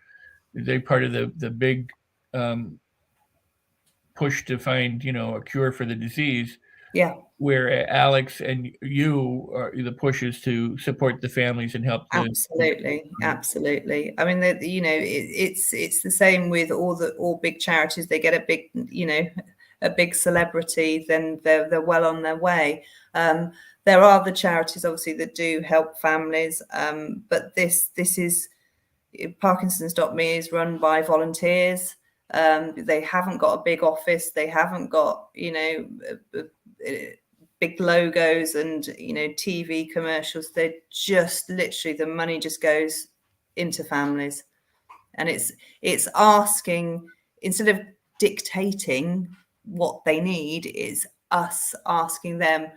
part of the big push to find, a cure for the disease. Yeah. Where Alex and you are the pushes to support the families and help. Absolutely. I mean, it's the same with all big charities. They get a big celebrity, then they're well on their way. There are the charities, obviously, that do help families, but this is Parkinson's.me is run by volunteers. They haven't got a big office. They haven't got big logos and TV commercials. They just literally, the money just goes into families, and it's asking, instead of dictating what they need, is us asking them,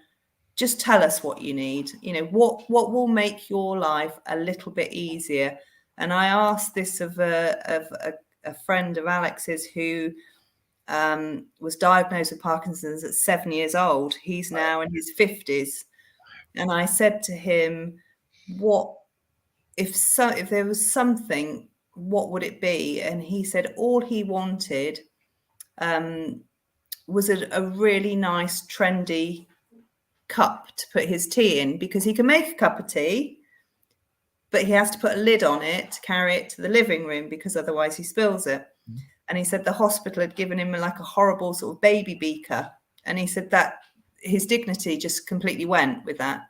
just tell us what you need. What will make your life a little bit easier. And I asked this of a friend of Alex's who was diagnosed with Parkinson's at 7 years old. He's now in his 50s. And I said to him, what if there was something, what would it be? And he said all he wanted was a really nice, trendy cup to put his tea in, because he can make a cup of tea, but he has to put a lid on it to carry it to the living room, because otherwise he spills it. And he said the hospital had given him like a horrible sort of baby beaker. And he said that his dignity just completely went with that.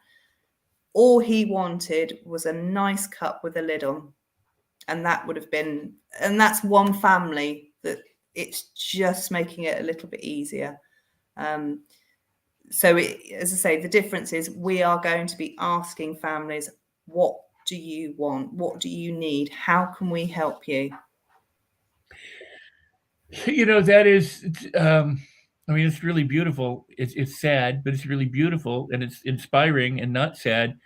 All he wanted was a nice cup with a lid on. And that would have been, and that's one family that it's just making it a little bit easier. So as I say, the difference is we are going to be asking families, what do you want? What do you need? How can we help you? That is, I mean, it's really beautiful. It's sad, but it's really beautiful, and it's inspiring and not sad.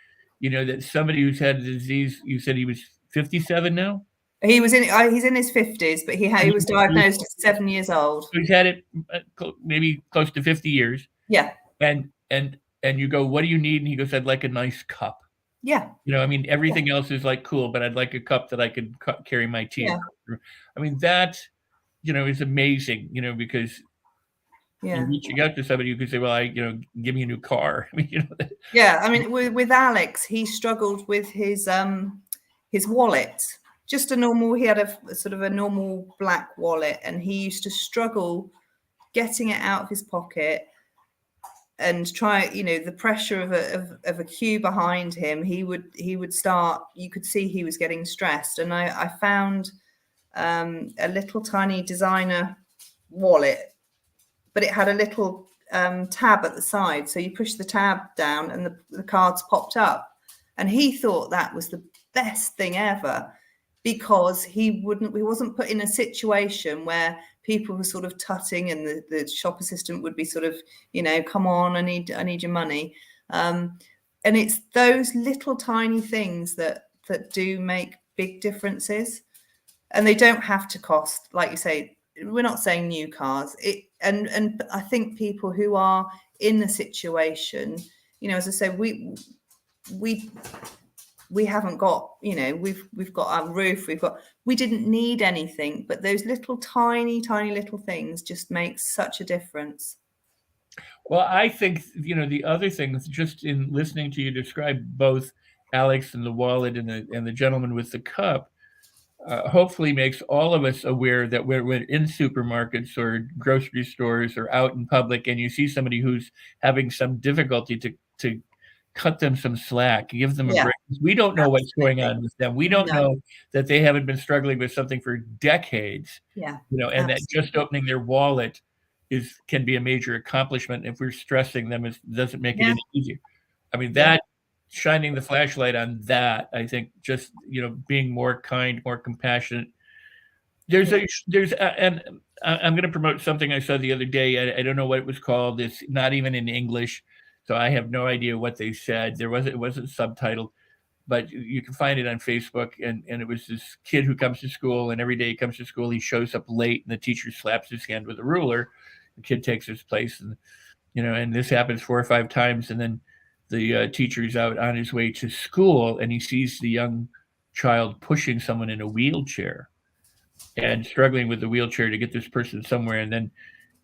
That somebody who's had a disease, you said he was 57 now? He's in his 50s, but he was diagnosed at 7 years old. So he's had it maybe close to 50 years. Yeah. And you go, what do you need? And he goes, I'd like a nice cup. Yeah. I mean, everything else is like cool, but I'd like a cup that I could carry my tea. Yeah. I mean, that, is amazing, because you're reaching out to somebody who could say, well, give me a new car. I mean, Yeah. I mean, with Alex, he struggled with his wallet. Just a normal, he had a sort of a normal black wallet, and he used to struggle getting it out of his pocket and try, the pressure of a queue behind him. He would start, you could see he was getting stressed. And I found a little tiny designer wallet, but it had a little tab at the side. So you push the tab down and the cards popped up. And he thought that was the best thing ever, because he wasn't put in a situation where people were sort of tutting and the shop assistant would be sort of, come on, I need your money. And it's those little tiny things that do make big differences. And they don't have to cost, like you say, we're not saying new cars. And I think people who are in the situation, as I said, we haven't got, we've got our roof, we didn't need anything, but those little tiny little things just make such a difference. Well, I think, the other thing is just in listening to you describe both Alex and the wallet and the gentleman with the cup, hopefully makes all of us aware that we're in supermarkets or grocery stores or out in public, and you see somebody who's having some difficulty to cut them some slack, give them a break. We don't know what's going on with them. We don't know that they haven't been struggling with something for decades. Yeah. And that just opening their wallet can be a major accomplishment. If we're stressing them, it doesn't make it any easier. I mean, that shining the flashlight on that, I think, just being more kind, more compassionate. And I'm going to promote something I saw the other day. I don't know what it was called. It's not even in English, so I have no idea what they said. It wasn't subtitled, but you can find it on Facebook. And it was this kid who comes to school, and every day he comes to school, he shows up late, and the teacher slaps his hand with a ruler. The kid takes his place, and and this happens 4 or 5 times, and then the teacher's out on his way to school, and he sees the young child pushing someone in a wheelchair and struggling with the wheelchair to get this person somewhere. And then,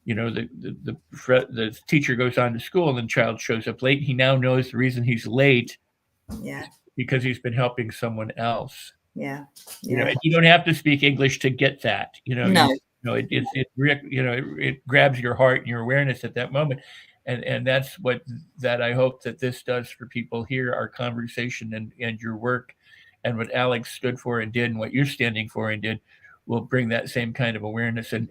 the teacher goes on to school, and the child shows up late. He now knows the reason he's late, because he's been helping someone else. Yeah. You don't have to speak English to get that. No. It grabs your heart and your awareness at that moment. And that's that I hope that this does for people here, our conversation and your work, and what Alex stood for and did, and what you're standing for and did, will bring that same kind of awareness and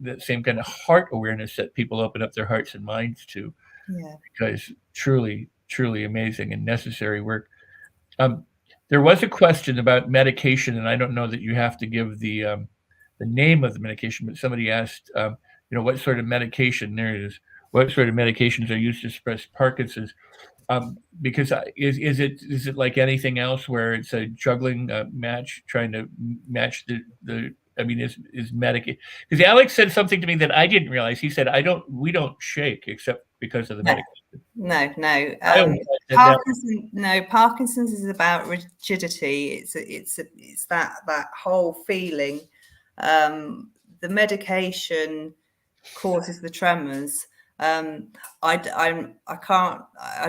that same kind of heart awareness that people open up their hearts and minds to. Yeah. Because truly, truly amazing and necessary work. There was a question about medication, and I don't know that you have to give the name of the medication, but somebody asked, what sort of medication there is. What sort of medications are used to suppress Parkinson's? Because is it like anything else where it's a juggling match, trying to match the I mean, is medication? Because Alex said something to me that I didn't realize. He said, we don't shake except because of the medication. No. Parkinson's is about rigidity. It's that whole feeling. The medication causes the tremors. I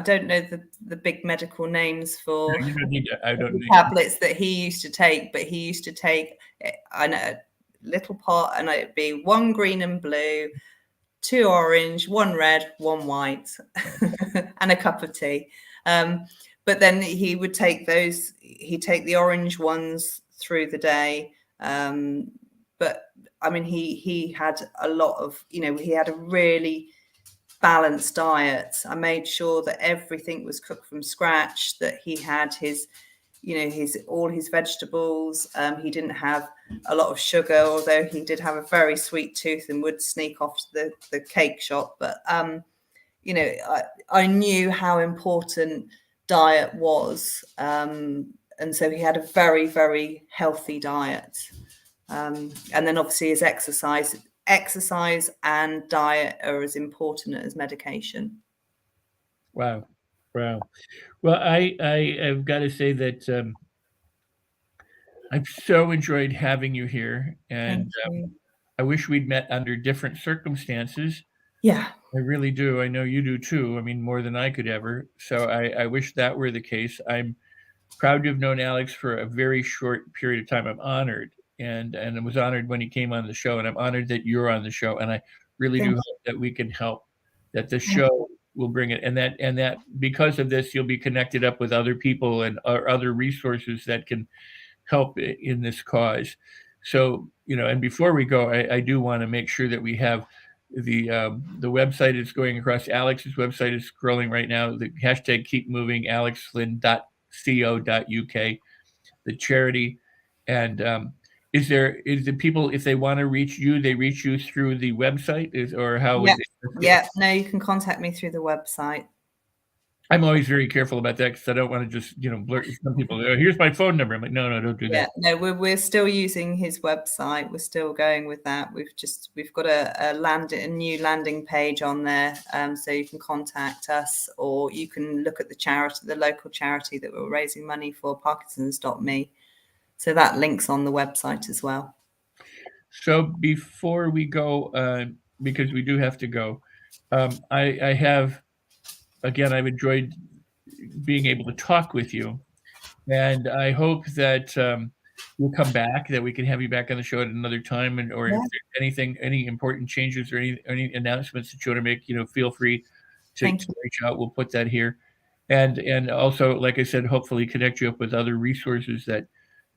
don't know the big medical names for I don't the tablets that he used to take, but he used to take, I know little pot, and it'd be 1 green and blue, 2 orange, 1 red, 1 white, and a cup of tea. But then he would take those, he'd take the orange ones through the day. But I mean, he had a lot of, he had a really balanced diet. I made sure that everything was cooked from scratch, that he had his, all his vegetables. He didn't have a lot of sugar, although he did have a very sweet tooth and would sneak off to the cake shop. But, I knew how important diet was. And so he had a very, very healthy diet. And then obviously his exercise and diet are as important as medication. Wow. Well, I've got to say that I've so enjoyed having you here, and I wish we'd met under different circumstances. Yeah, I really do. I know you do too. I mean, more than I could ever. So I wish that were the case. I'm proud to have known Alex for a very short period of time. I'm honored, and I was honored when he came on the show, and I'm honored that you're on the show. And I really do hope that we can help, that the show will bring it, and that because of this, you'll be connected up with other people and other resources that can help in this cause. So, and before we go, I do want to make sure that we have the website is going across. Alex's website is scrolling right now. The hashtag keep moving, alexflynn.co.uk, the charity. And is the people, if they want to reach you, they reach you through the website, or how is it? Yeah, no, you can contact me through the website. I'm always very careful about that because I don't want to just, blurt. Some people, here's my phone number. I'm like, no, don't do that. No, we're still using his website. We're still going with that. We've got a new landing page on there, so you can contact us, or you can look at the local charity that we're raising money for, Parkinson's.me. So that link's on the website as well. So before we go, because we do have to go, I've enjoyed being able to talk with you, and I hope that you'll come back, that we can have you back on the show at another time, or if there's any important changes or any announcements that you want to make, feel free to reach out. We'll put that here, and also, like I said, hopefully connect you up with other resources that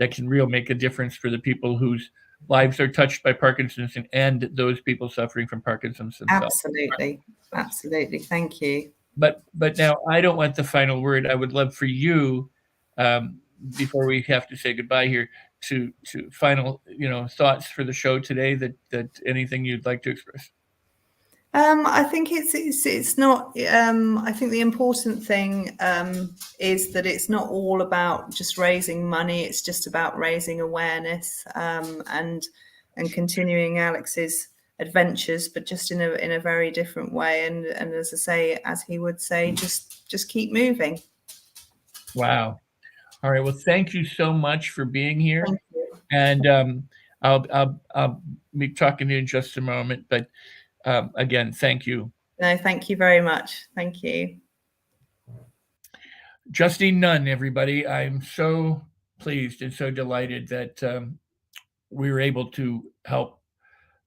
can really make a difference for the people whose lives are touched by Parkinson's and those people suffering from Parkinson's themselves. Absolutely. Thank you. But now I don't want the final word. I would love for you, before we have to say goodbye here, to final thoughts for the show today. That anything you'd like to express. I think it's not. I think the important thing is that it's not all about just raising money. It's just about raising awareness and continuing Alex's adventures, but just in a very different way. And as I say, as he would say, just keep moving. Wow. All right. Well, thank you so much for being here. Thank you. And I'll be talking to you in just a moment. But again, thank you. No, thank you very much. Thank you. Justine Nunn, everybody. I'm so pleased and so delighted that we were able to help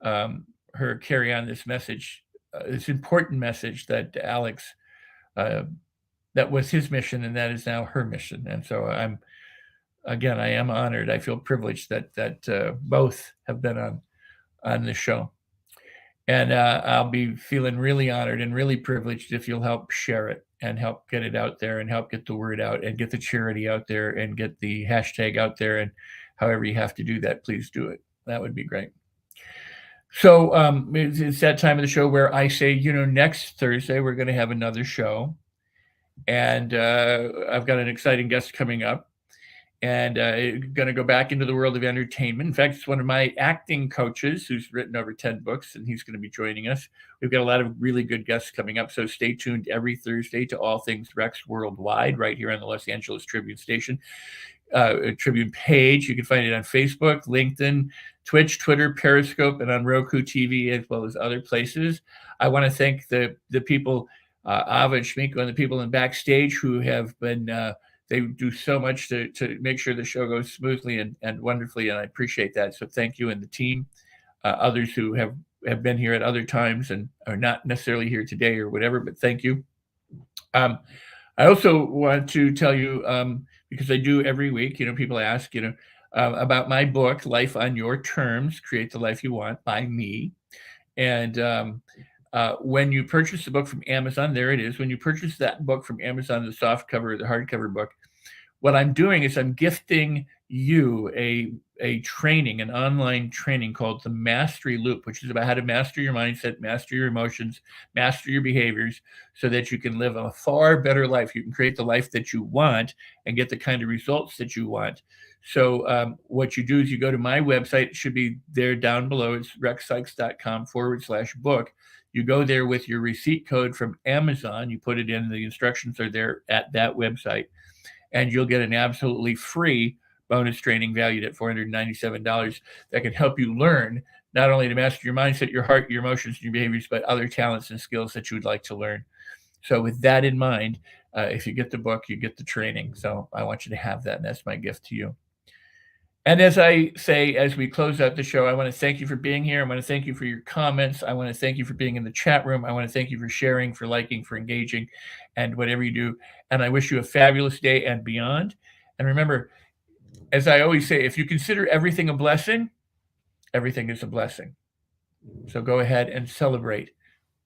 her carry on this message, this important message that Alex, that was his mission, and that is now her mission. And so I am honored. I feel privileged that both have been on the show. And I'll be feeling really honored and really privileged if you'll help share it and help get it out there and help get the word out and get the charity out there and get the hashtag out there. And however you have to do that, please do it. That would be great. So it's that time of the show where I say, next Thursday, we're going to have another show. And I've got an exciting guest coming up. And going to go back into the world of entertainment. In fact, it's one of my acting coaches who's written over 10 books, and he's going to be joining us. We've got a lot of really good guests coming up. So stay tuned every Thursday to All Things Rex Worldwide right here on the Los Angeles Tribune station. Tribune page. You can find it on Facebook, LinkedIn, Twitch, Twitter, Periscope, and on Roku TV, as well as other places. I want to thank the people, Ava and Shmiko, and the people in backstage who have been They do so much to make sure the show goes smoothly and wonderfully, and I appreciate that. So thank you and the team. Others who have been here at other times and are not necessarily here today or whatever, but thank you. I also want to tell you, because I do every week, people ask, about my book, Life on Your Terms, Create the Life You Want, by me. And when you purchase the book from Amazon, there it is. When you purchase that book from Amazon, the soft cover, the hardcover book, what I'm doing is I'm gifting you a training, an online training called the Mastery Loop, which is about how to master your mindset, master your emotions, master your behaviors, so that you can live a far better life. You can create the life that you want and get the kind of results that you want. So what you do is you go to my website. It should be there down below. It's rexsikes.com/book. You go there with your receipt code from Amazon. You put it in. The instructions are there at that website. And you'll get an absolutely free bonus training valued at $497 that can help you learn not only to master your mindset, your heart, your emotions, your behaviors, but other talents and skills that you would like to learn. So with that in mind, if you get the book, you get the training. So I want you to have that, and that's my gift to you. And as I say, as we close out the show, I want to thank you for being here. I want to thank you for your comments. I want to thank you for being in the chat room. I want to thank you for sharing, for liking, for engaging, and whatever you do. And I wish you a fabulous day and beyond. And remember, as I always say, if you consider everything a blessing, everything is a blessing. So go ahead and celebrate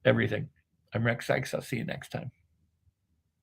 everything. I'm Rex Sikes. I'll see you next time.